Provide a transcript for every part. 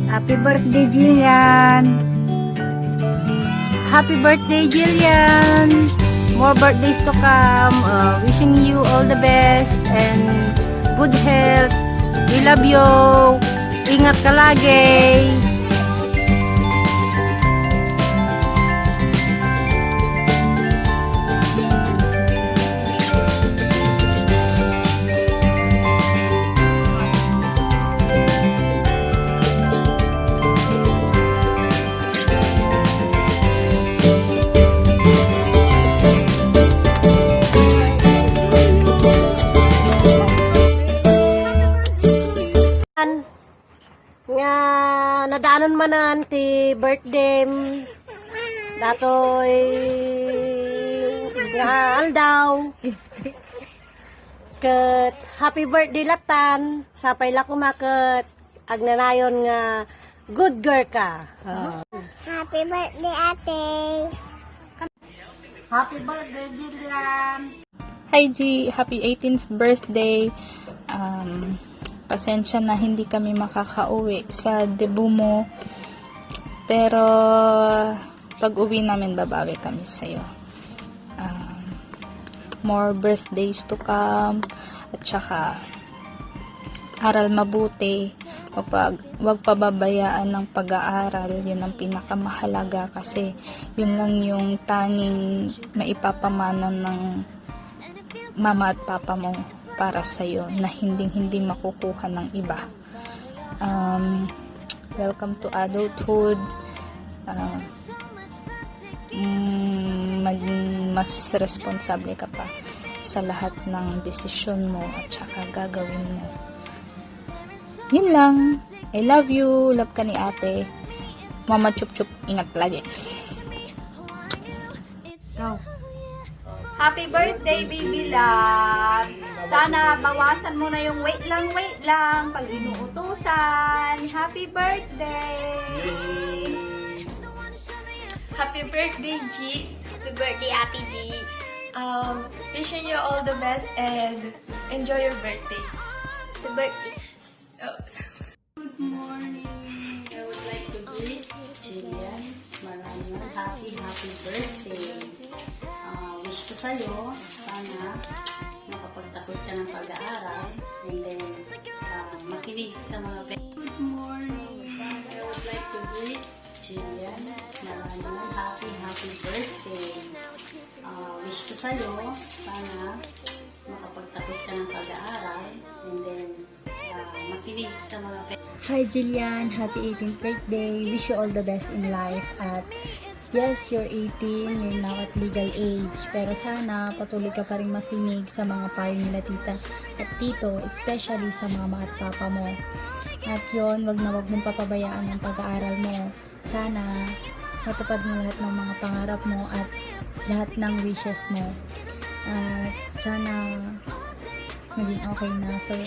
Happy birthday, Jillian! Happy birthday, Jillian! More birthdays to come. Wishing you all the best and good health. We love you. Ingat ka lagi. Nga nadaanon manan ti birthday datoy nga aldaw ket happy birthday latan sapay la kumaket agnanayon nga good girl ka. Happy birthday, ate. Happy birthday, Jillian. Hi G, happy 18th birthday. Pasensya na hindi kami makakauwi sa debut mo. Pero pag uwi namin babawi kami sa'yo. More birthdays to come. At saka aral mabuti. Wag pababayaan ng pag-aaral. Yun ang pinakamahalaga kasi yun lang yung tanging maipapamana ng mama at papa mo para sa'yo na hindi makukuha ng iba. Welcome to adulthood. Maging mas responsable ka pa sa lahat ng desisyon mo at saka gagawin mo. Yun lang. I love you. Love ka ni ate. Mama chup chup. Ingat lagi. Happy birthday, baby loves! Sana bawasan mo na yung wait lang pag inuutusan. Happy birthday! Happy birthday, G! Happy birthday, Ate G! Wishing you all the best and enjoy your birthday. Happy birthday! Oh. Good morning! I would like to greet Jillian. Maraming happy birthday! Wish ko sa'yo, sana makapagtapos ka ng pag-aaral and then makinig sa mga Good morning! I would like to greet Jillian. Maraming happy birthday! Wish ko sa'yo, sana makapagtapos ka ng pag-aaral and then makinig sa mga Hi Jillian, happy 18th birthday. Wish you all the best in life. At yes, you're 18, you're now at legal age. Pero sana patuloy ka pa rin makinig sa mga payo nila tita at tito, especially sa mama at papa mo. At yun, wag mong papabayaan ang pag-aaral mo. Sana matupad mo lahat ng mga pangarap mo at lahat ng wishes mo. At sana maging okay na. So,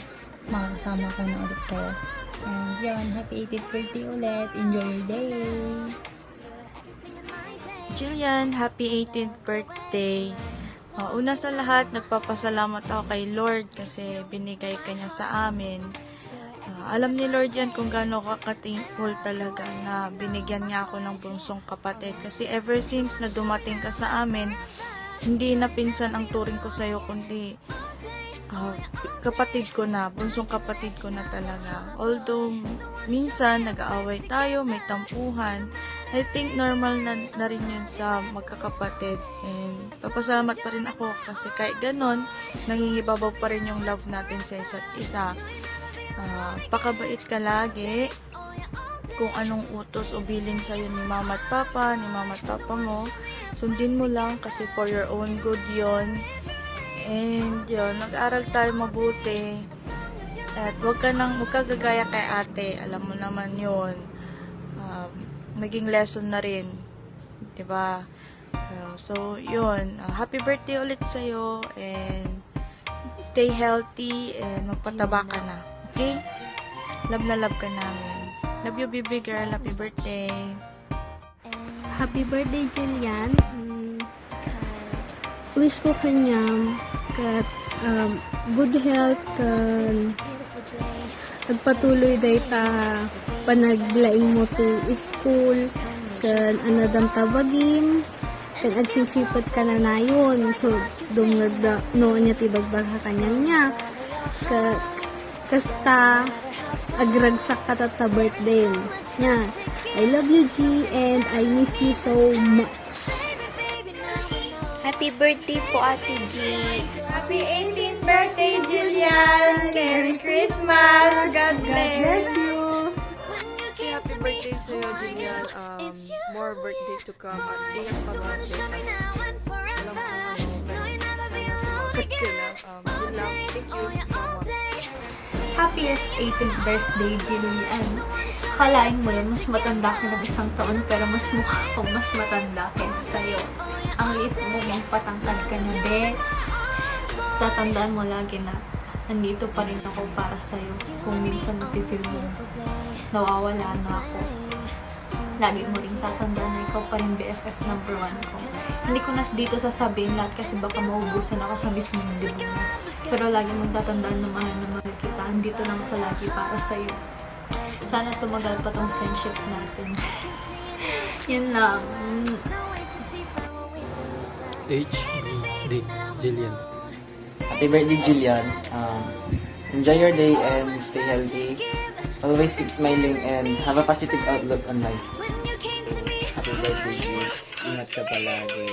makakasama ko na ulit kayo. And yun, happy 18th birthday ulit. Enjoy your day. Jillian, happy 18th birthday. Una sa lahat, nagpapasalamat ako kay Lord kasi binigay ka niya sa amin. Alam ni Lord yan kung gaano ka-thankful talaga na binigyan niya ako ng bunsong kapatid. Kasi ever since na dumating ka sa amin, hindi na pinsan ang turing ko sa'yo, kundi kapatid ko na, bunsong kapatid ko na talaga. Although, minsan, nag-aaway tayo, may tampuhan, I think normal na rin yun sa magkakapatid. And, papasalamat pa rin ako kasi kahit ganon, nangingibabaw pa rin yung love natin sa isa't isa. Pakabait ka lagi. Kung anong utos o bilin sa'yo ni mama at papa mo, sundin mo lang kasi for your own good yon. And yun, nag-aral tayo mabuti. At huwag ka gagaya kay ate. Alam mo naman yun. Maging lesson na rin. Diba? So, yun. Happy birthday ulit sa'yo. And stay healthy. And magpataba ka na. Okay? Love na love ka namin. Love you, baby girl. Happy birthday. Happy birthday, Jillian. Wish ko kanya kat good health, Nagpatuloy day ta panaglaing mo ti school kan anadam tabagim kan agsisipat ka na nayon. So dungag da noon niya ti bagbagha kanyang niya. Kasta agragsak ka ta birthday niya. I love you, G, and I miss you so much. Happy birthday po, Ate G. Happy 18th birthday, Julian! Merry Christmas! God bless you! Happy birthday sa'yo, Julian. More birthday to come at ingat palagi as alam ko check ko na. Yun lang. Thank you, Mama. Happiest 18th birthday, Jillian. Kalain mo yun, mas matanda ka ng isang taon, pero mas mukha kong mas matanda kaysa sa'yo. Ang liit mo, may patangkad ka na, Bex. Tatandaan mo lagi na nandito pa rin ako para sa'yo. Kung minsan napifeel mo, nawawala na ako. Lagi mo rin tatandaan na ikaw pa rin BFF number 1 ko. Hindi ko na dito sasabihin lahat kasi baka maubusan ako sa mismong dibo mo. Pero lagi mong tatandaan na mahal kita. Andito lang ako lagi para sa'yo. Sana tumagal pa tong friendship natin. Yun lang. HBD Jillian. Happy birthday, Jillian. Enjoy your day and stay healthy. Always keep smiling and have a positive outlook on life. Happy birthday, Jill. Ingat ka palagi.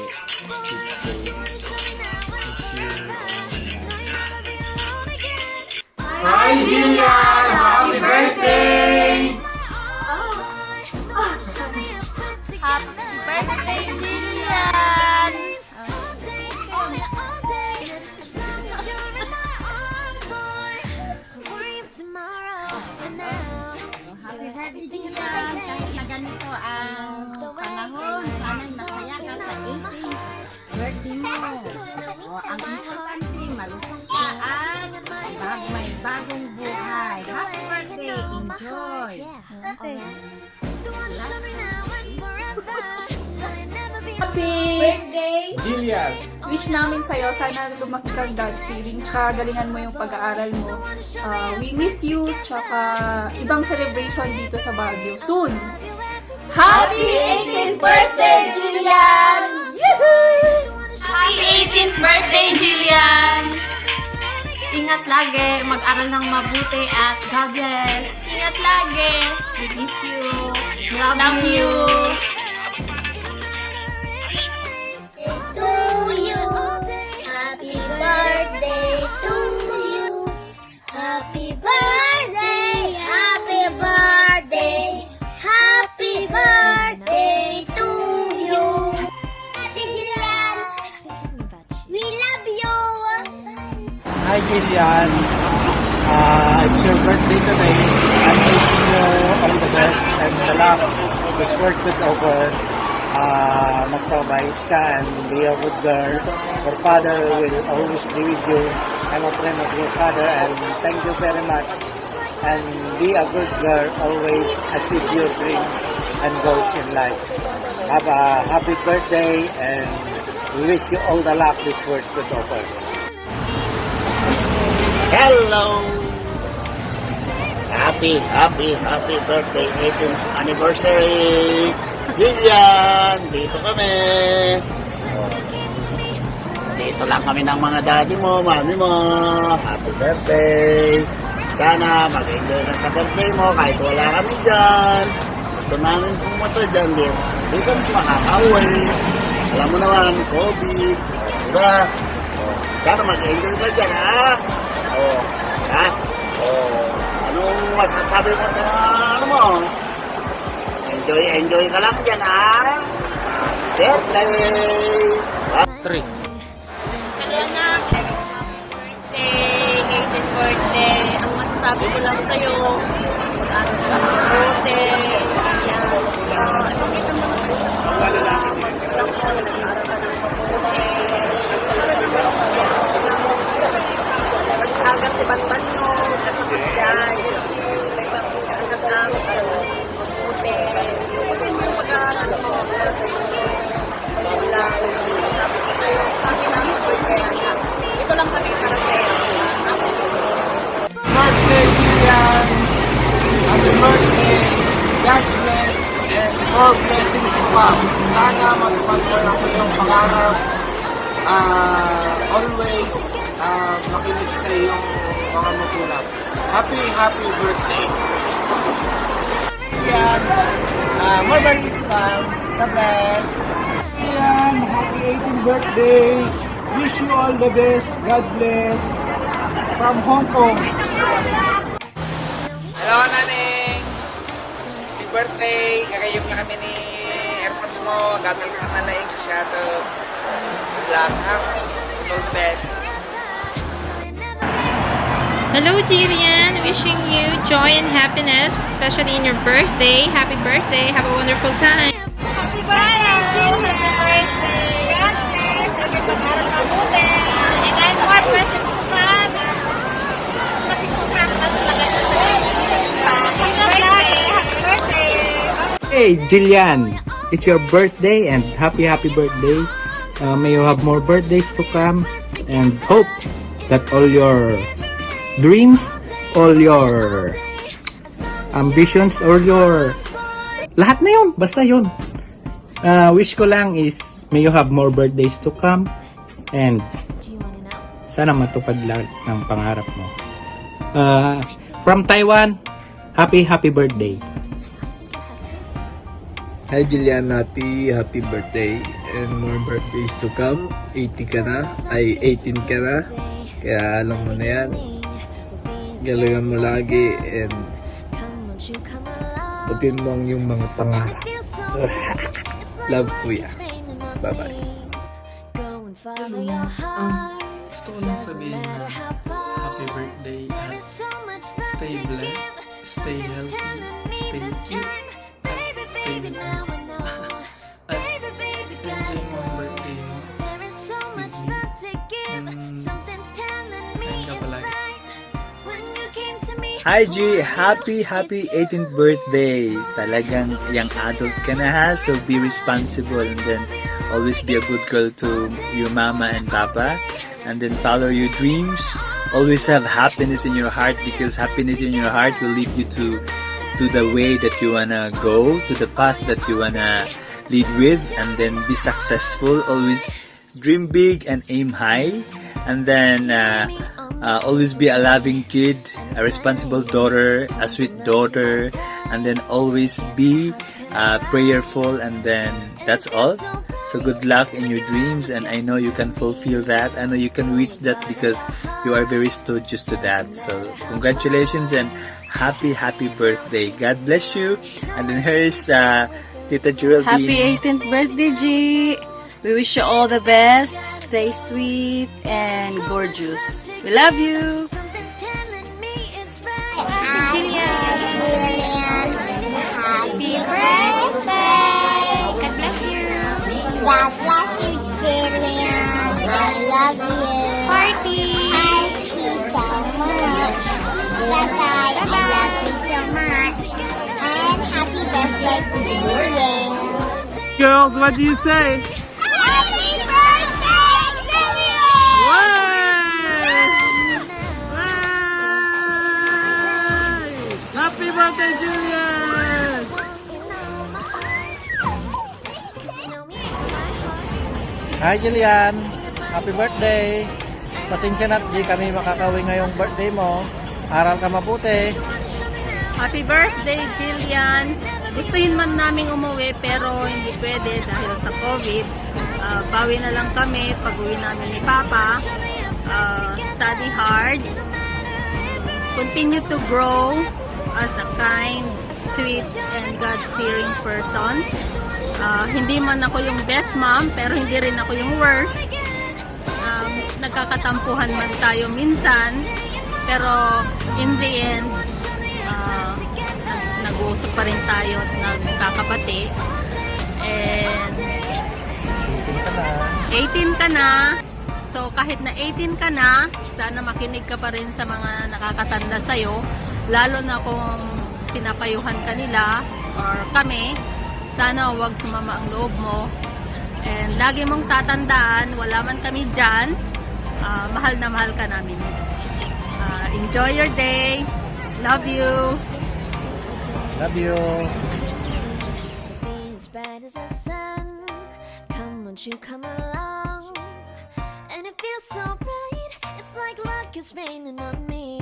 Keep safe. Hi, Jillian! Happy birthday! Happy birthday, Julian! Happy birthday, Jillian! Kahit na ganito ang panahon, sana'y masaya ka sa 80th birthday mo. Ang importante, malusog ka at may bagong buhay. Happy birthday! Enjoy! Happy birthday! Jillian! Wish namin sa'yo, sana lumaki kang God feeling, tsaka galingan mo yung pag-aaral mo. We miss you, tsaka ibang celebration dito sa Baguio. Soon! Happy 18th birthday, Jillian! Happy 18th birthday, Julian! Ingat lagi, mag-aral ng mabuti at God bless! Ingat lagi! We miss you! Love you! To you, happy birthday to you. Happy birthday, happy birthday, happy birthday to you. Ate Jillian, we love you. Hi, Jillian. It's your birthday today. I'm wishing you all the best and the luck. This work with over. Magpabait ka and be a good girl. Your father will always be with you. I'm a friend of your father and thank you very much. And be a good girl. Always achieve your dreams and goals in life. Have a happy birthday and we wish you all the luck this world could offer. Hello! Happy birthday, 18th anniversary! Jillian! Dito kami! Dito lang kami ng mga daddy mo, mami mo. Happy birthday! Sana mag-enjoy ka sa birthday mo kahit wala kami dyan. Gusto namin pumunta dyan, di kami makakaway. Alam mo naman, COVID, diba? Sana mag-enjoy ka dyan, ha? Ha? Anong masasabi mo sa ano mo? Enjoy ka lang dyan, ha? Birthday! 3. Salamat! Birthday! 18th birthday! Ang masasabi ko lang sa'yo, mag-aaral ka ng mabuti. Ipakita mo naman sa mga magulang ko, nag-aaral ka ng mabuti. Mag-agas si Batman mo, kasabot dyan, may pag-agas ka ng mabuti. Pagkain mo yung pag-aaral mo, para sa'yo. Magulang. Sabi ko sa'yo, kami namin birthday anak. Ito lang kami para sa'yo. Birthday, Jillian! birthday. God bless and more blessings to come. Sana matupad mo ang iyong pangarap. Always makinig sa iyong mga magulang. Happy birthday. Yan. More birthdays pa. God bless. Yan. Happy 18th birthday. Wish you all the best. God bless. From Hong Kong. Hello, Naneng! Happy birthday! Kakayog na kami ni AirPods mo. Gagal ka na laing sa shadow. Good luck, ha? All the best. Hello, Jillian. Wishing you joy and happiness, especially in your birthday. Happy birthday. Have a wonderful time. Happy birthday, Jillian! God bless! Happy pag-aral ka mabuti! And then, more presents to come! Happy birthday! Hey, Jillian! It's your birthday and happy birthday. May you have more birthdays to come and hope that all your dreams, all your ambitions, all your lahat na yun, basta yun. Wish ko lang is may you have more birthdays to come and sana matupad lahat ng pangarap mo. From Taiwan, happy birthday. Hi Julianati, happy birthday and more birthdays to come. 18 ka na. Kaya alam mo na yan. Galingan mo lagi and putin mo ang iyong mga pangarap. Love, Kuya. Bye-bye. Gusto ko lang sabihin na happy birthday at stay blessed, stay healthy, stay cute, at stay with me. At enjoy mo ang birthday mo with me. Ayun ka palagi. Hi G, happy 18th birthday. Talagang young adult ka na ha, so be responsible and then always be a good girl to your mama and papa and then follow your dreams. Always have happiness in your heart because happiness in your heart will lead you to the way that you wanna go, to the path that you wanna lead with, and then be successful. Always dream big and aim high, and then always be a loving kid, a responsible daughter, a sweet daughter, and then always be prayerful, and then that's all. So good luck in your dreams, and I know you can fulfill that. I know you can reach that because you are very studious to that. So congratulations and happy birthday. God bless you. And then here's Tita Geraldine. Happy 18th birthday, G. We wish you all the best. Stay sweet and gorgeous. We love you. Happy birthday! God bless you. God bless you, Jillian. I love you. Party so much. Bye-bye. I love you so much. And happy birthday to you. Girls, what do you say? Happy birthday, Jillian! Happy birthday, Jillian! Hi, Jillian! Happy birthday! Pasensya na, di kami makakawin ngayong birthday mo. Aral ka mabuti. Happy birthday, Jillian! Gustuhin man naming umuwi pero hindi pwede dahil sa COVID. Bawi na lang kami pag-uwi namin ni Papa. Study hard. Continue to grow as a kind, sweet, and God-fearing person. Hindi man ako yung best mom, pero hindi rin ako yung worst. Nagkakatampuhan man tayo minsan, pero in the end, nag-uusap pa rin tayo at nagkakabati. And 18 ka na. So kahit na 18 ka na, sana makinig ka pa rin sa mga nakakatanda sa'yo. Lalo na kung pinapayuhan ka nila or kami, sana huwag sumama ang loob mo. And lagi mong tatandaan, wala man kami dyan, mahal na mahal ka namin. Enjoy your day. Love you. Love you. As bright as the sun, come won't you come along? And it feels so bright, it's like luck is raining on me.